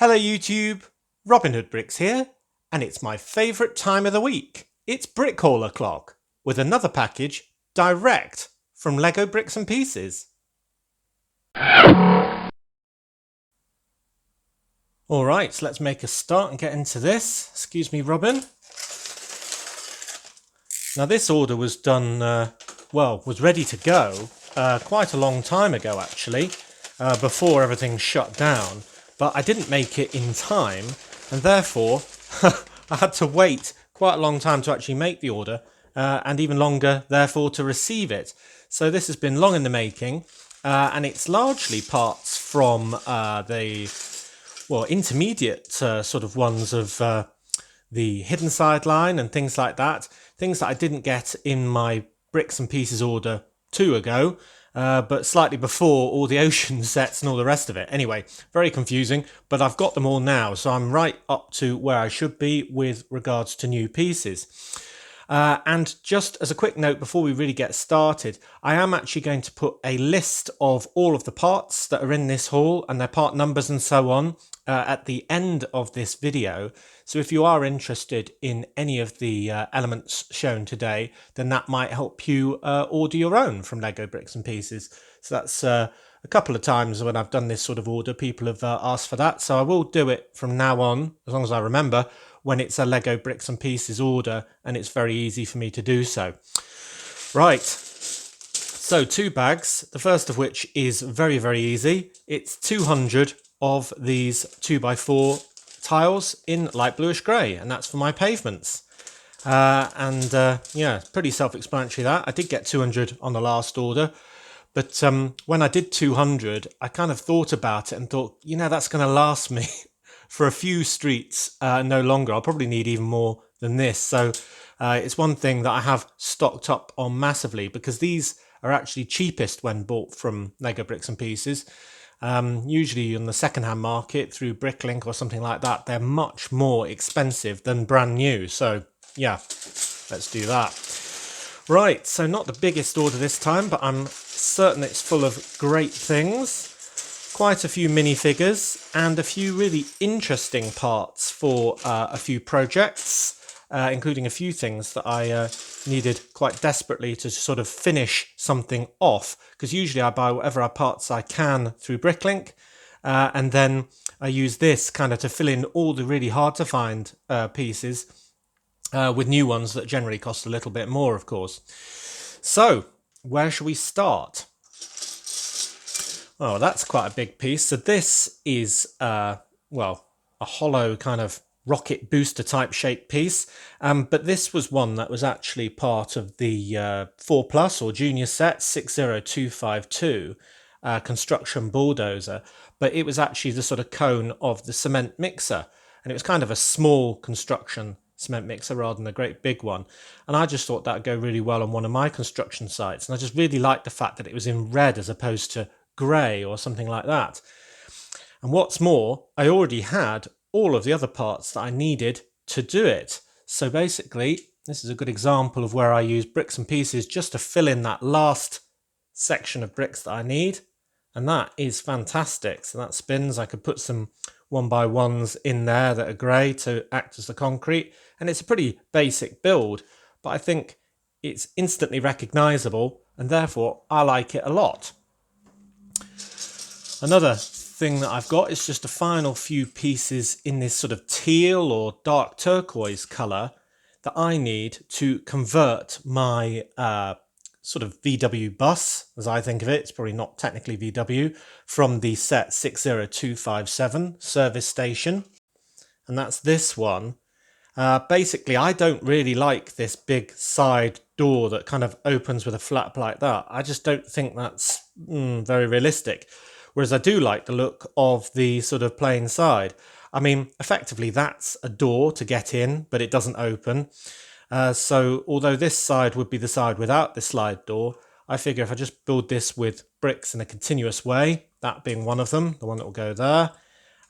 Hello YouTube, Robin Hood Bricks here, and it's my favourite time of the week. It's Brick Haul o'clock, with another package direct from Lego Bricks and Pieces. Alright, so let's make a start and get into this. Excuse me, Robin. Now this order was done, was ready to go quite a long time ago actually, before everything shut down. But I didn't make it in time, and therefore I had to wait quite a long time to actually make the order, and even longer therefore to receive it. So this has been long in the making, and it's largely parts from the intermediate sort of ones of the hidden sideline and things like that. Things that I didn't get in my Bricks and Pieces order 2 ago. But slightly before all the ocean sets and all the rest of it. Anyway, very confusing, but I've got them all now, so I'm right up to where I should be with regards to new pieces. And just as a quick note before we really get started, I am actually going to put a list of all of the parts that are in this haul and their part numbers and so on at the end of this video. So if you are interested in any of the elements shown today, then that might help you order your own from Lego Bricks and Pieces. So that's a couple of times when I've done this sort of order, people have asked for that. So I will do it from now on, as long as I remember, when it's a Lego Bricks and Pieces order, and it's very easy for me to do so. Right, so 2 bags, the first of which is very, very easy. It's 200 of these 2x4 tiles in light bluish grey, and that's for my pavements. Yeah, pretty self-explanatory that. I did get 200 on the last order, but when I did 200, I kind of thought about it and thought, you know, that's going to last me for a few streets, no longer. I'll probably need even more than this. So it's one thing that I have stocked up on massively, because these are actually cheapest when bought from Lego Bricks and Pieces. Usually on the second-hand market through Bricklink or something like that, they're much more expensive than brand new. So yeah, let's do that. Right, so not the biggest order this time, but I'm certain it's full of great things. Quite a few minifigures and a few really interesting parts for a few projects, including a few things that I needed quite desperately to sort of finish something off, because usually I buy whatever parts I can through Bricklink, and then I use this kind of to fill in all the really hard to find pieces with new ones that generally cost a little bit more, of course. So where shall we start? Oh, that's quite a big piece. So this is, a hollow kind of rocket booster type shaped piece. But this was one that was actually part of the 4 Plus or Junior set 60252 construction bulldozer. But it was actually the sort of cone of the cement mixer. And it was kind of a small construction cement mixer rather than a great big one. And I just thought that would go really well on one of my construction sites. And I just really liked the fact that it was in red as opposed to grey or something like that. And what's more, I already had all of the other parts that I needed to do it. So basically, this is a good example of where I use Bricks and Pieces just to fill in that last section of bricks that I need. And that is fantastic. So that spins. I could put some 1x1s in there that are grey to act as the concrete. And it's a pretty basic build, but I think it's instantly recognisable, and therefore I like it a lot. Another thing that I've got is just a final few pieces in this sort of teal or dark turquoise colour that I need to convert my sort of VW bus, as I think of it. It's probably not technically VW, from the set 60257 service station. And that's this one. Basically, I don't really like this big side door that kind of opens with a flap like that. I just don't think that's very realistic. Whereas I do like the look of the sort of plain side. I mean, effectively, that's a door to get in, but it doesn't open. So although this side would be the side without the slide door, I figure if I just build this with bricks in a continuous way, that being one of them, the one that will go there,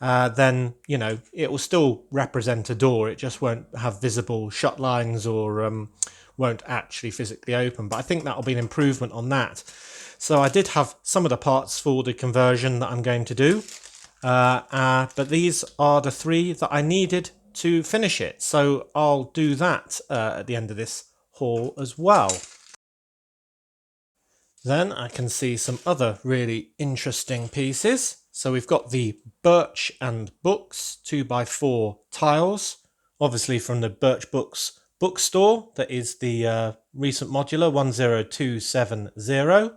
then, you know, it will still represent a door. It just won't have visible shut lines or won't actually physically open. But I think that will be an improvement on that. So I did have some of the parts for the conversion that I'm going to do. But these are the 3 that I needed to finish it, so I'll do that at the end of this haul as well. Then I can see some other really interesting pieces. So we've got the Birch and Books 2x4 tiles, obviously from the Birch Books bookstore. That is the recent modular 10270.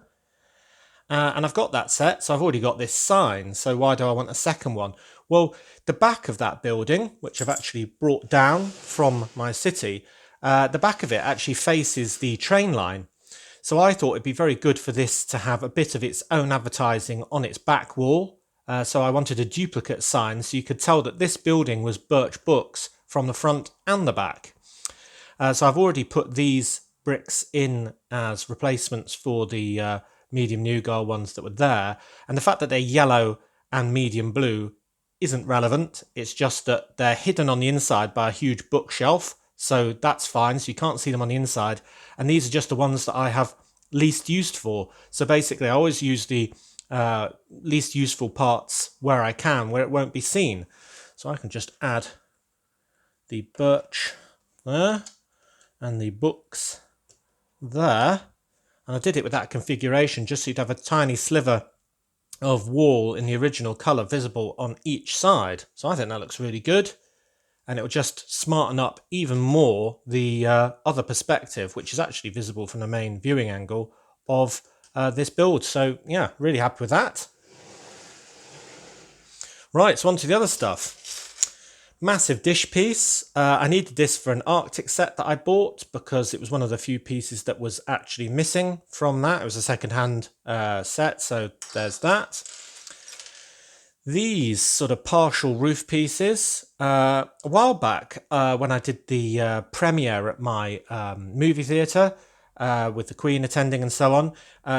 And I've got that set, so I've already got this sign. So why do I want a second one? Well, the back of that building, which I've actually brought down from my city, the back of it actually faces the train line. So I thought it'd be very good for this to have a bit of its own advertising on its back wall. So I wanted a duplicate sign so you could tell that this building was Birch Books from the front and the back. So I've already put these bricks in as replacements for the medium Nougat ones that were there. And the fact that they're yellow and medium blue isn't relevant. It's just that they're hidden on the inside by a huge bookshelf. So that's fine, so you can't see them on the inside. And these are just the ones that I have least used for. So basically I always use the least useful parts where I can, where it won't be seen. So I can just add the birch there and the books there. And I did it with that configuration just so you'd have a tiny sliver of wall in the original colour visible on each side. So I think that looks really good. And it will just smarten up even more the other perspective, which is actually visible from the main viewing angle of this build. So yeah, really happy with that. Right, so on to the other stuff. Massive dish piece. I needed this for an Arctic set that I bought because it was one of the few pieces that was actually missing from that. It was a second-hand set, so there's that. These sort of partial roof pieces, a while back when I did the premiere at my movie theatre with the Queen attending and so on,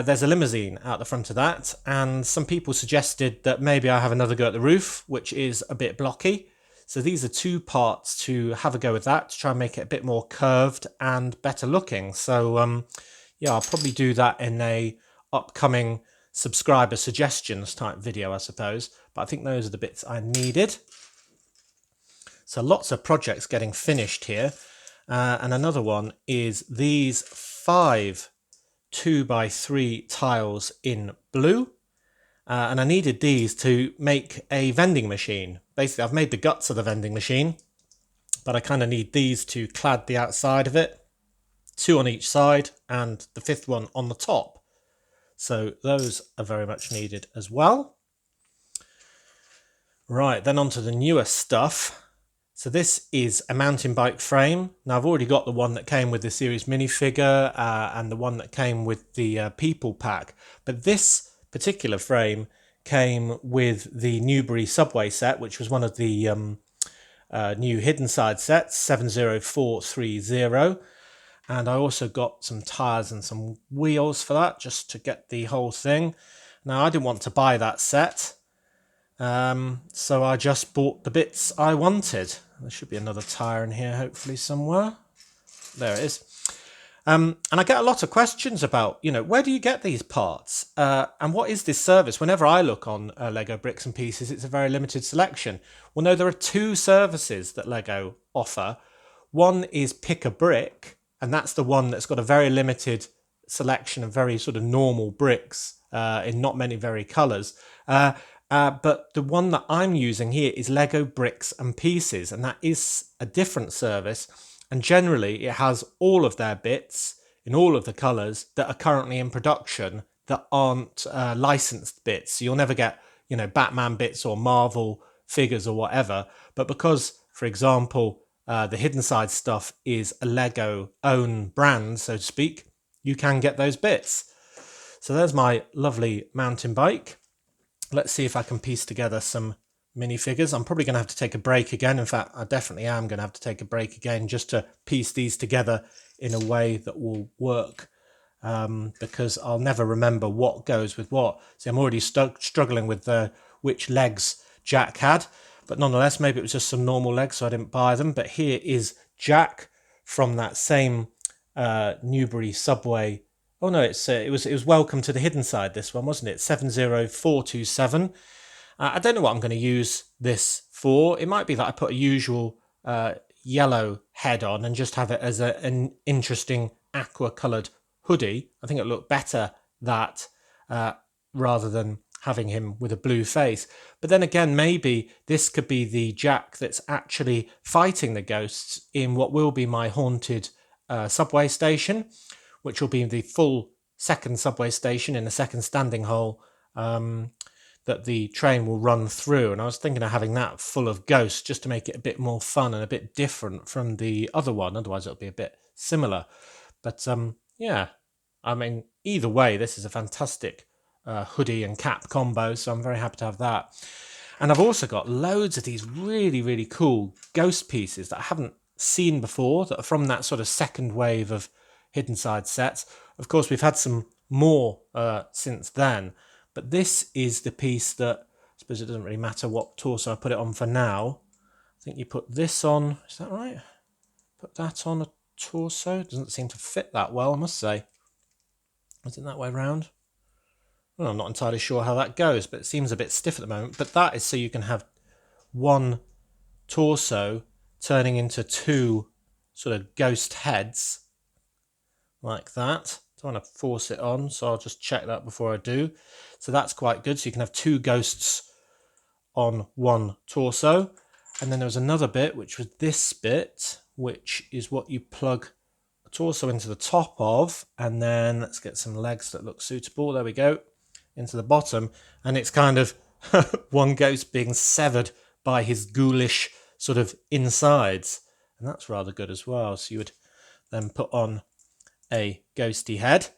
there's a limousine out the front of that, and some people suggested that maybe I have another go at the roof, which is a bit blocky. So these are 2 parts to have a go with that, to try and make it a bit more curved and better looking. So yeah, I'll probably do that in a upcoming subscriber suggestions type video, I suppose. But I think those are the bits I needed. So lots of projects getting finished here. And another one is these 5 2x3 tiles in blue. And I needed these to make a vending machine. Basically, I've made the guts of the vending machine, but I kind of need these to clad the outside of it. 2 on each side and the 5th one on the top. So those are very much needed as well. Right, then on to the newer stuff. So this is a mountain bike frame. Now I've already got the one that came with the series minifigure and the one that came with the people pack. But this particular frame came with the Newbury Subway set, which was one of the new hidden side sets, 70430. And I also got some tyres and some wheels for that, just to get the whole thing. Now I didn't want to buy that set. So I just bought the bits I wanted. There should be another tyre in here, hopefully somewhere. There it is. And I get a lot of questions about, where do you get these parts? And what is this service? Whenever I look on Lego Bricks and Pieces, it's a very limited selection. Well, no, there are 2 services that Lego offer. One is Pick a Brick, and that's the one that's got a very limited selection of very sort of normal bricks in not many very colours. But the one that I'm using here is Lego Bricks and Pieces, and that is a different service. And generally, it has all of their bits in all of the colours that are currently in production that aren't licensed bits. So you'll never get, Batman bits or Marvel figures or whatever. But because, for example, the hidden side stuff is a Lego own brand, so to speak, you can get those bits. So there's my lovely mountain bike. Let's see if I can piece together some minifigures. I'm probably going to have to take a break again. In fact, I definitely am going to have to take a break again just to piece these together in a way that will work, because I'll never remember what goes with what. See, I'm already struggling with which legs Jack had, but nonetheless, maybe it was just some normal legs, so I didn't buy them. But here is Jack from that same Newbury Subway. Oh no, it was Welcome to the Hidden Side, this one, wasn't it? 70427. I don't know what I'm going to use this for. It might be that I put a usual yellow head on and just have it as an interesting aqua coloured hoodie. I think it'll look better that rather than having him with a blue face. But then again, maybe this could be the Jack that's actually fighting the ghosts in what will be my haunted subway station, which will be the full second subway station in a second standing hole that the train will run through. And I was thinking of having that full of ghosts just to make it a bit more fun and a bit different from the other one. Otherwise, it'll be a bit similar. But yeah, I mean, either way, this is a fantastic hoodie and cap combo. So I'm very happy to have that. And I've also got loads of these really, really cool ghost pieces that I haven't seen before that are from that sort of second wave of Hidden Side sets. Of course, we've had some more since then. But this is the piece that, I suppose it doesn't really matter what torso I put it on for now. I think you put this on, is that right? Put that on a torso. It doesn't seem to fit that well, I must say. Is it that way round? Well, I'm not entirely sure how that goes, but it seems a bit stiff at the moment. But that is so you can have one torso turning into two sort of ghost heads, like that. Don't want to force it on, so I'll just check that before I do. So that's quite good. So you can have two ghosts on one torso. And then there was another bit, which was this bit, which is what you plug a torso into the top of. And then let's get some legs that look suitable. There we go. Into the bottom. And it's kind of one ghost being severed by his ghoulish sort of insides. And that's rather good as well. So you would then put on a ghosty head.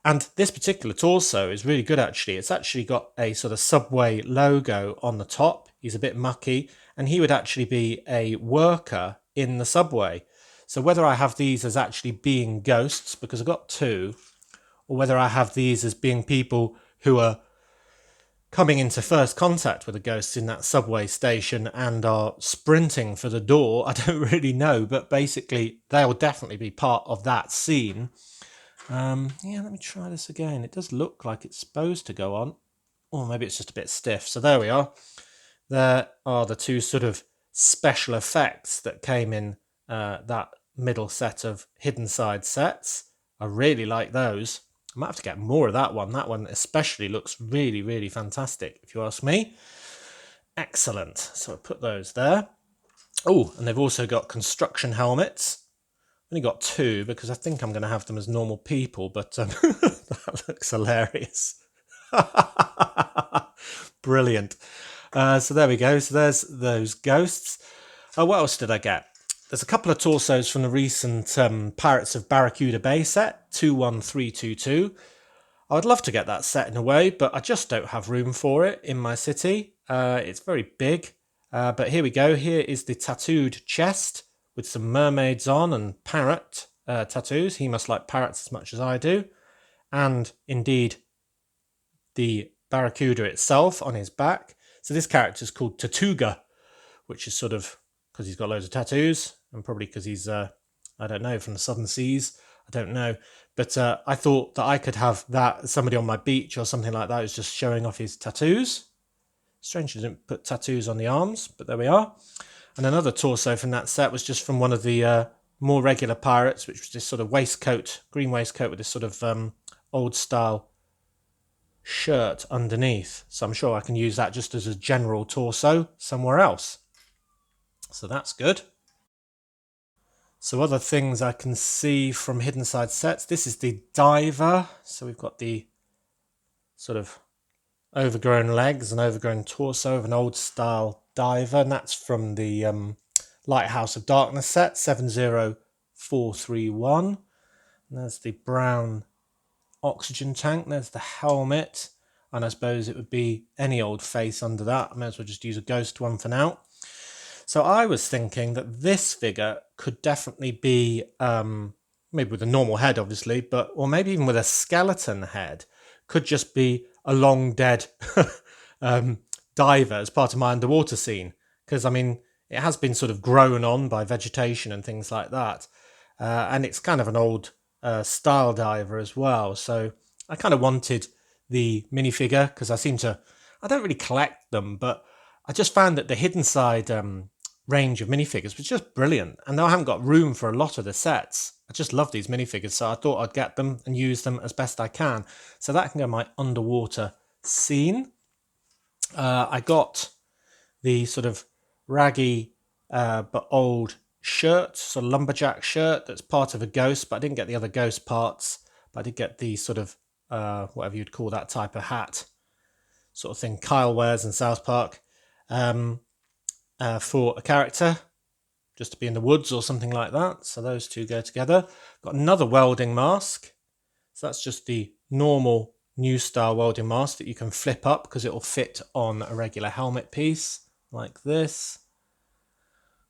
And this particular torso is really good, actually. It's actually got a sort of Subway logo on the top. He's a bit mucky, and he would actually be a worker in the subway. So whether I have these as actually being ghosts, because I've got two, or whether I have these as being people who are coming into first contact with the ghosts in that subway station and are sprinting for the door, I don't really know, but basically they'll definitely be part of that scene. Yeah, let me try this again. It does look like it's supposed to go on, or maybe it's just a bit stiff. So there we are. There are the two sort of special effects that came in that middle set of Hidden Side sets. I really like those. I might have to get more of that one. That one especially looks really, really fantastic, if you ask me. Excellent. So I put those there. Oh, and they've also got construction helmets. I've only got two because I think I'm going to have them as normal people, but that looks hilarious. Brilliant. So there we go. So there's those ghosts. What else did I get? There's a couple of torsos from the recent Pirates of Barracuda Bay set, 21322. I would love to get that set in a way, but I just don't have room for it in my city. It's very big. But here we go. Here is the tattooed chest with some mermaids on and parrot tattoos. He must like parrots as much as I do. And indeed, the Barracuda itself on his back. So this character is called Tatuga, which is sort of because he's got loads of tattoos and probably because he's, I don't know, from the Southern Seas. I don't know. But I thought that I could have that, somebody on my beach or something like that who's just showing off his tattoos. Strange they didn't put tattoos on the arms, but there we are. And another torso from that set was just from one of the more regular pirates, which was this sort of waistcoat, green waistcoat with this sort of old style shirt underneath. So I'm sure I can use that just as a general torso somewhere else. So that's good. So other things I can see from Hidden Side sets. This is the diver. So we've got the sort of overgrown legs and overgrown torso of an old style diver. And that's from the Lighthouse of Darkness set, 70431. And there's the brown oxygen tank. There's the helmet. And I suppose it would be any old face under that. I may as well just use a ghost one for now. So I was thinking that this figure could definitely be, maybe with a normal head, obviously, but or maybe even with a skeleton head, could just be a long dead diver as part of my underwater scene. Because, I mean, it has been sort of grown on by vegetation and things like that. And it's kind of an old style diver as well. So I kind of wanted the minifigure because I seem to I don't really collect them, but I just found that the Hidden Side range of minifigures was just brilliant. And though I haven't got room for a lot of the sets, I just love these minifigures, so I thought I'd get them and use them as best I can. So that can go in my underwater scene. I got the sort of raggy but old shirt, sort of lumberjack shirt that's part of a ghost, but I didn't get the other ghost parts. But I did get the sort of whatever you'd call that type of hat sort of thing Kyle wears in South Park for a character, just to be in the woods or something like that. So those two go together. Got another welding mask. So that's just the normal new style welding mask that you can flip up because it will fit on a regular helmet piece like this.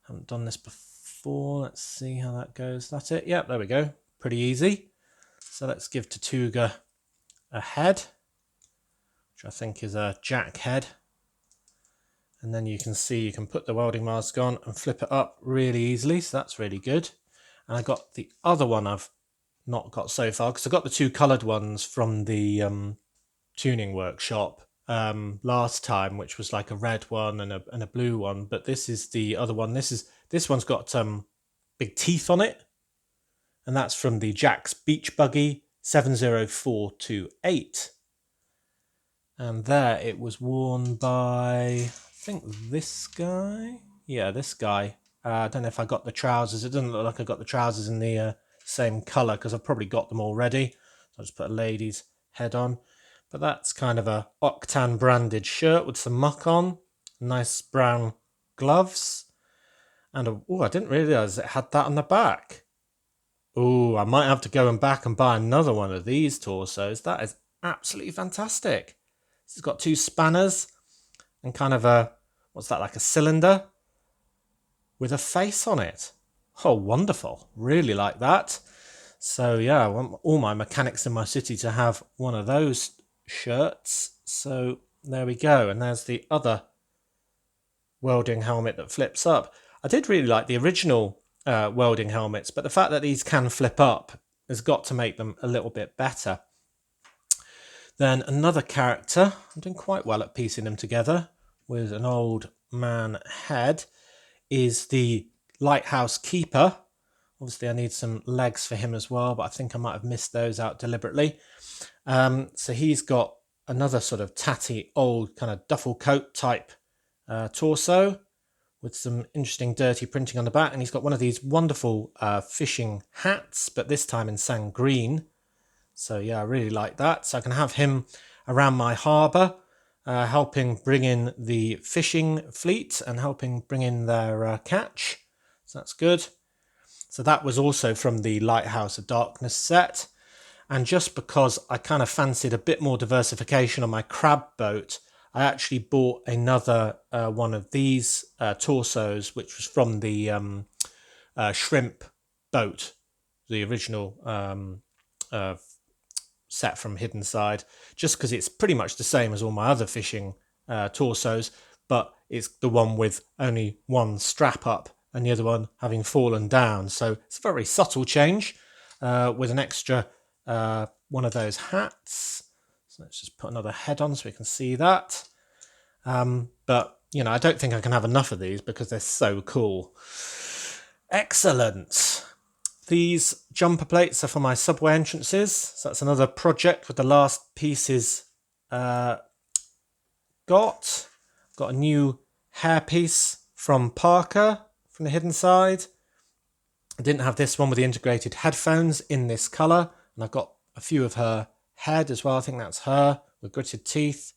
Haven't done this before. Let's see how that goes. That's it. Yep, there we go. Pretty easy. So let's give Tortuga a head, which I think is a jack head. And then you can see you can put the welding mask on and flip it up really easily. So that's really good. And I got the other one I've not got so far because I got the two coloured ones from the tuning workshop last time, which was like a red one and a blue one. But this is the other one. This one's got big teeth on it. And that's from the Jack's Beach Buggy 70428. And there it was worn by, I think, this guy. Yeah, this guy. I don't know if I got the trousers. It doesn't look like I got the trousers in the same colour because I've probably got them already. So I'll just put a lady's head on. But that's kind of a Octan branded shirt with some muck on. Nice brown gloves. And I didn't realise it had that on the back. Oh, I might have to go back and buy another one of these torsos. That is absolutely fantastic. It's got two spanners and kind of what's that, like a cylinder with a face on it. Oh, wonderful. Really like that. So yeah, I want all my mechanics in my city to have one of those shirts. So there we go. And there's the other welding helmet that flips up. I did really like the original welding helmets, but the fact that these can flip up has got to make them a little bit better. Then another character, I'm doing quite well at piecing them together with an old man head, is the Lighthouse Keeper. Obviously I need some legs for him as well, but I think I might have missed those out deliberately. So he's got another sort of tatty old kind of duffel coat type torso with some interesting dirty printing on the back, and he's got one of these wonderful fishing hats, but this time in sand green. So yeah, I really like that. So I can have him around my harbour, helping bring in the fishing fleet and helping bring in their catch. So that's good. So that was also from the Lighthouse of Darkness set. And just because I kind of fancied a bit more diversification on my crab boat, I actually bought another one of these torsos, which was from the shrimp boat, the original set from Hidden Side, just because it's pretty much the same as all my other fishing torsos, but it's the one with only one strap up and the other one having fallen down. So it's a very subtle change with an extra one of those hats. So let's just put another head on so we can see that. But, you know, I don't think I can have enough of these because they're so cool. Excellent. These jumper plates are for my subway entrances. So that's another project with the last pieces got. Got a new hairpiece from Parker from the Hidden Side. I didn't have this one with the integrated headphones in this colour. And I've got a few of her head as well. I think that's her with gritted teeth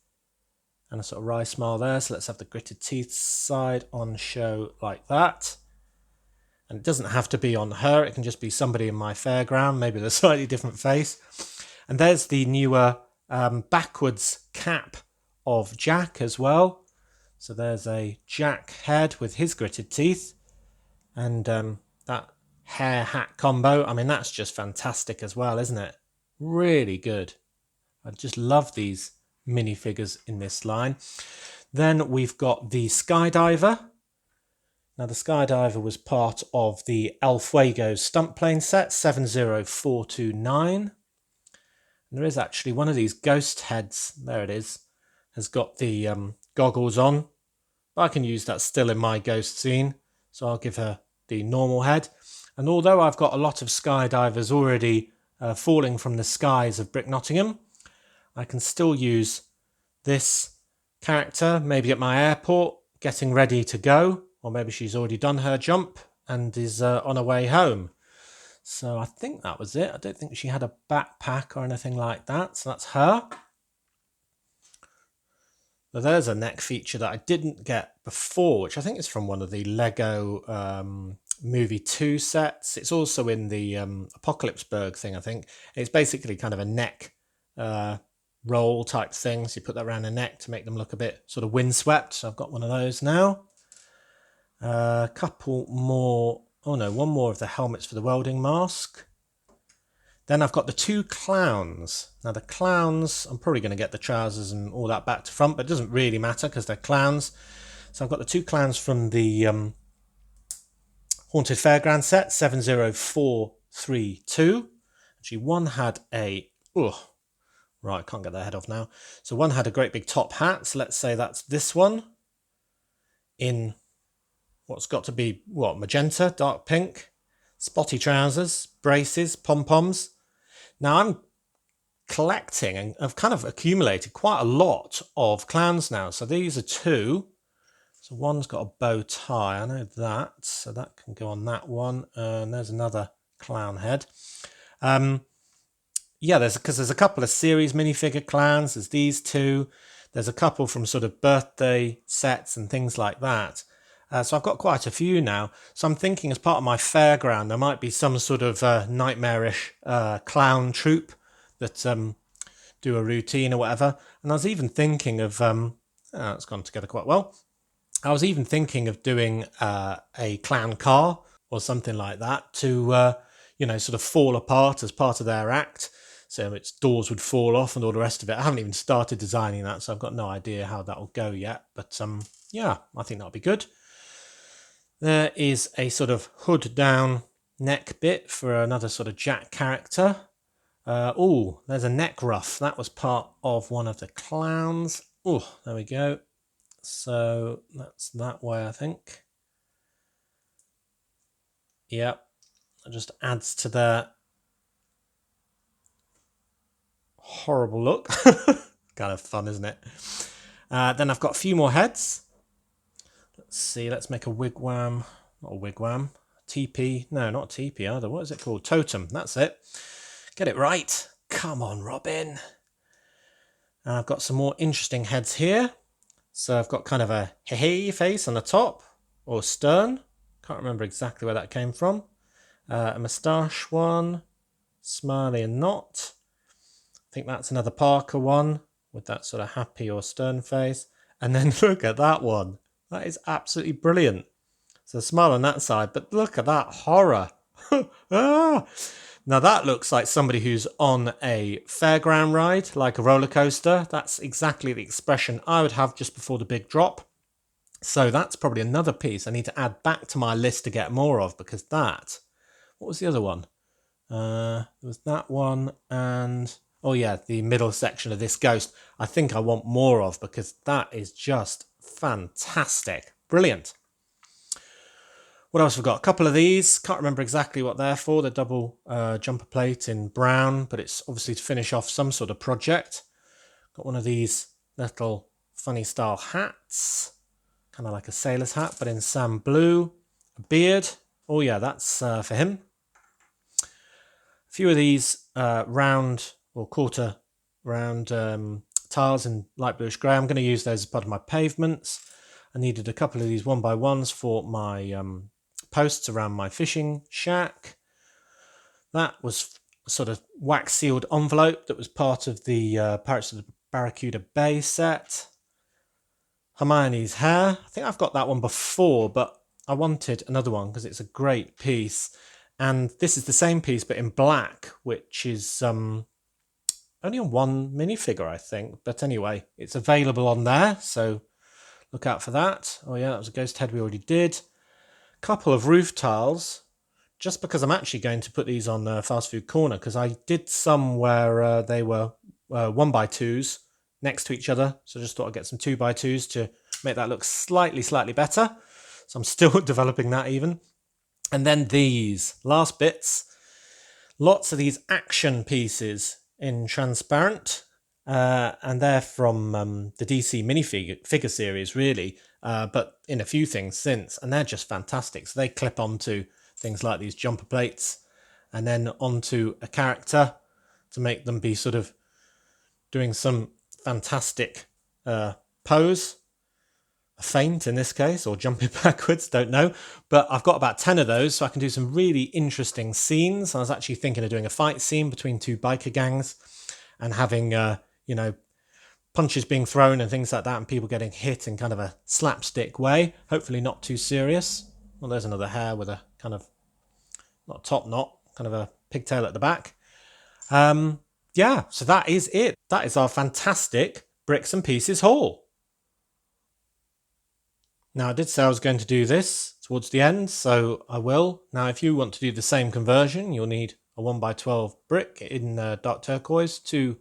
and a sort of wry smile there. So let's have the gritted teeth side on show like that. And it doesn't have to be on her. It can just be somebody in my fairground, maybe with a slightly different face. And there's the newer backwards cap of Jack as well. So there's a Jack head with his gritted teeth. And that hair hat combo, I mean, that's just fantastic as well, isn't it? Really good. I just love these minifigures in this line. Then we've got the Skydiver. Now the Skydiver was part of the El Fuego stunt plane set 70429. And there is actually one of these ghost heads, there it is, has got the goggles on. But I can use that still in my ghost scene. So I'll give her the normal head. And although I've got a lot of skydivers already falling from the skies of Brick Nottingham, I can still use this character, maybe at my airport, getting ready to go. Or maybe she's already done her jump and is on her way home. So I think that was it. I don't think she had a backpack or anything like that. So that's her. So there's a neck feature that I didn't get before, which I think is from one of the Lego Movie 2 sets. It's also in the Apocalypseburg thing, I think. It's basically kind of a neck roll type thing. So you put that around the neck to make them look a bit sort of windswept. So I've got one of those now. A couple more. Oh no, one more of the helmets for the welding mask. Then I've got the two clowns. Now the clowns, I'm probably going to get the trousers and all that back to front, but it doesn't really matter because they're clowns. So I've got the two clowns from the Haunted Fairground set, 70432. Actually, one had a... right, I can't get their head off now. So one had a great big top hat. So let's say that's this one. In what's got to be, magenta, dark pink. Spotty trousers, braces, pom-poms. Now I'm collecting and I've kind of accumulated quite a lot of clowns now. So these are two. So one's got a bow tie, I know that. So that can go on that one. And there's another clown head. Yeah, there's a couple of series minifigure clowns. There's these two. There's a couple from sort of birthday sets and things like that. So I've got quite a few now. So I'm thinking as part of my fairground, there might be some sort of nightmarish clown troupe that do a routine or whatever. And I was even thinking of, it's gone together quite well. I was even thinking of doing a clown car or something like that to, sort of fall apart as part of their act. So its doors would fall off and all the rest of it. I haven't even started designing that, so I've got no idea how that will go yet. But yeah, I think that'll be good. There is a sort of hood down neck bit for another sort of Jack character. There's a neck ruff. That was part of one of the clowns. Oh, there we go. So that's that way, I think. Yep. It just adds to their horrible look. Kind of fun, isn't it? Then I've got a few more heads. Let's see, let's make a wigwam. Not a wigwam. Teepee. No, not teepee either. What is it called? Totem. That's it. Get it right. Come on, Robin. And I've got some more interesting heads here. So I've got kind of a hey face on the top. Or stern. Can't remember exactly where that came from. A moustache one. Smiley and not. I think that's another Parker one. With that sort of happy or stern face. And then look at that one. That is absolutely brilliant. So smile on that side, but look at that horror. Now that looks like somebody who's on a fairground ride, like a roller coaster. That's exactly the expression I would have just before the big drop. So that's probably another piece I need to add back to my list to get more of, because that... What was the other one? There was that one and... Oh yeah, the middle section of this ghost. I think I want more of, because that is just fantastic. Brilliant. What else have we got? A couple of these. Can't remember exactly what they're for. The double jumper plate in brown, but it's obviously to finish off some sort of project. Got one of these little funny style hats. Kind of like a sailor's hat, but in sand blue. A beard. Oh yeah, that's for him. A few of these round or quarter round tiles in light bluish grey. I'm going to use those as part of my pavements. I needed a couple of these 1x1s for my posts around my fishing shack. That was a sort of wax sealed envelope that was part of the Pirates of the Barracuda Bay set. Hermione's hair. I think I've got that one before, but I wanted another one because it's a great piece. And this is the same piece, but in black, which is only on one minifigure, I think. But anyway, it's available on there, so look out for that. Oh yeah, that was a ghost head we already did. Couple of roof tiles, just because I'm actually going to put these on Fast Food Corner, because I did some where they were 1x2s next to each other. So I just thought I'd get some 2x2s to make that look slightly better. So I'm still developing that even. And then these last bits, lots of these action pieces in transparent. And they're from the DC minifigure series, really, but in a few things since, and they're just fantastic. So they clip onto things like these jumper plates and then onto a character to make them be sort of doing some fantastic pose, a feint in this case, or jumping backwards, don't know. But I've got about 10 of those, so I can do some really interesting scenes. I was actually thinking of doing a fight scene between two biker gangs and having punches being thrown and things like that, and people getting hit in kind of a slapstick way. Hopefully not too serious. Well, there's another hair with a kind of, not top knot, kind of a pigtail at the back. Yeah, so that is it. That is our fantastic Bricks and Pieces haul. Now, I did say I was going to do this towards the end, so I will. Now, if you want to do the same conversion, you'll need a 1x12 brick in dark turquoise, two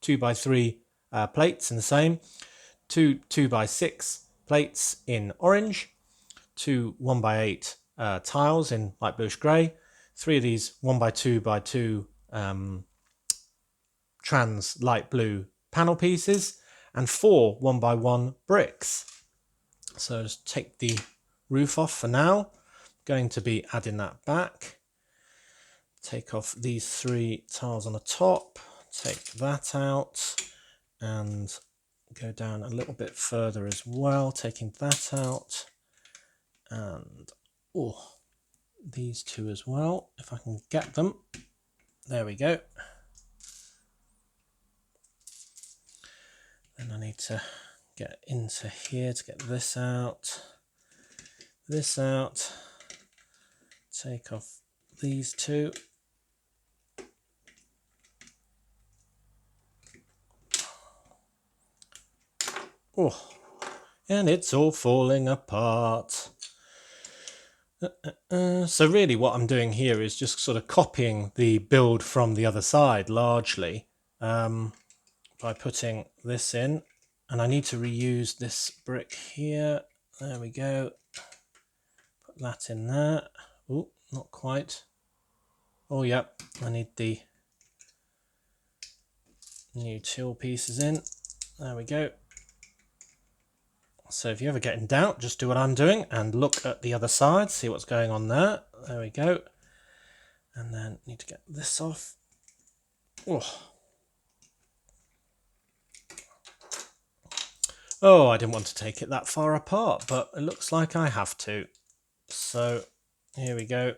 2x3 plates in the same, two 2x6 plates in orange, two 1x8 tiles in light bluish grey, three of these 1x2x2 trans light blue panel pieces, and four 1x1 bricks. So just take the roof off for now. Going to be adding that back. Take off these three tiles on the top, take that out, and go down a little bit further as well, taking that out, and these two as well, if I can get them. There we go. Then I need to get into here to get this out, take off these two. And it's all falling apart. So really what I'm doing here is just sort of copying the build from the other side largely, by putting this in, and I need to reuse this brick here. There we go. Put that in there. Oh, not quite. Oh, yep. I need the new till pieces in. There we go. So if you ever get in doubt, just do what I'm doing and look at the other side, see what's going on there. There we go. And then need to get this off. Oh, I didn't want to take it that far apart, but it looks like I have to. So here we go.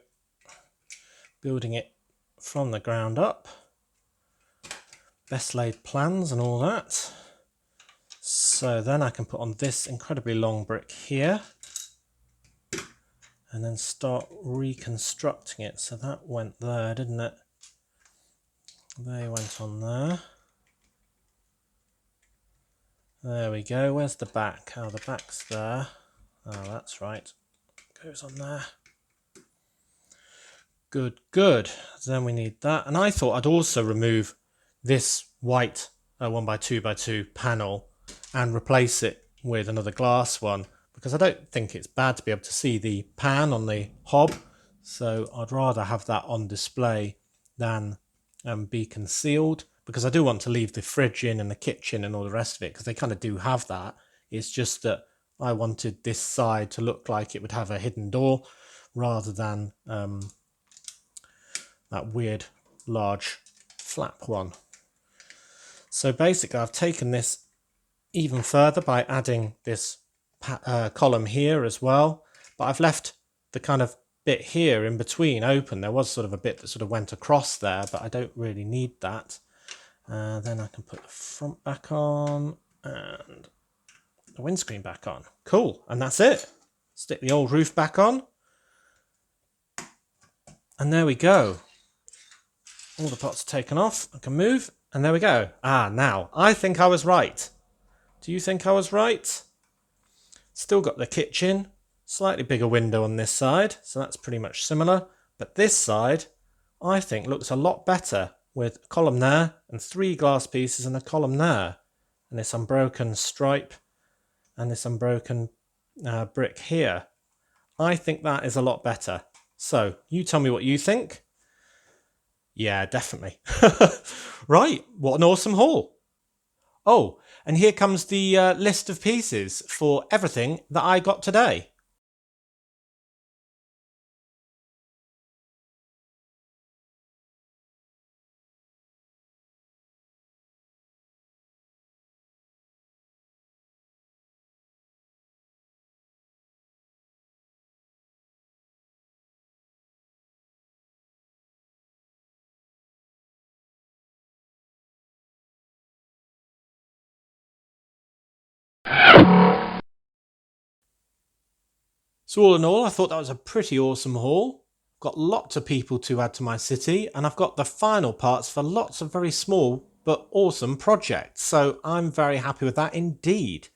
Building it from the ground up. Best laid plans and all that. So then I can put on this incredibly long brick here and then start reconstructing it. So that went there, didn't it? They went on there. There we go. Where's the back? Oh, the back's there. Oh, that's right. Goes on there. Good, good. Then we need that. And I thought I'd also remove this white 1x2x2 panel and replace it with another glass one, because I don't think it's bad to be able to see the pan on the hob. So I'd rather have that on display than be concealed, because I do want to leave the fridge in and the kitchen and all the rest of it, because they kind of do have that. It's just that I wanted this side to look like it would have a hidden door rather than that weird large flap one. So basically I've taken this even further by adding this column here as well, but I've left the kind of bit here in between open. There was sort of a bit that sort of went across there, but I don't really need that. Then I can put the front back on and the windscreen back on. Cool, and that's it. Stick the old roof back on. And there we go. All the pots are taken off. I can move, and there we go. Now, I think I was right. Do you think I was right? Still got the kitchen. Slightly bigger window on this side, so that's pretty much similar. But this side, I think, looks a lot better with a column there and three glass pieces and a column there. and this unbroken stripe and this unbroken brick here. I think that is a lot better. So you tell me what you think. Yeah, definitely. Right, what an awesome haul. Oh, and here comes the list of pieces for everything that I got today. So all in all, I thought that was a pretty awesome haul. Got lots of people to add to my city, and I've got the final parts for lots of very small but awesome projects. So I'm very happy with that indeed.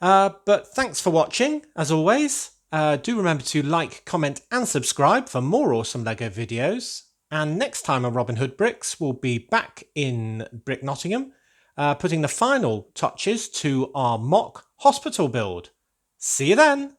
But thanks for watching, as always. Do remember to like, comment and subscribe for more awesome LEGO videos. And next time on Robin Hood Bricks, we'll be back in Brick Nottingham, putting the final touches to our mock hospital build. See you then!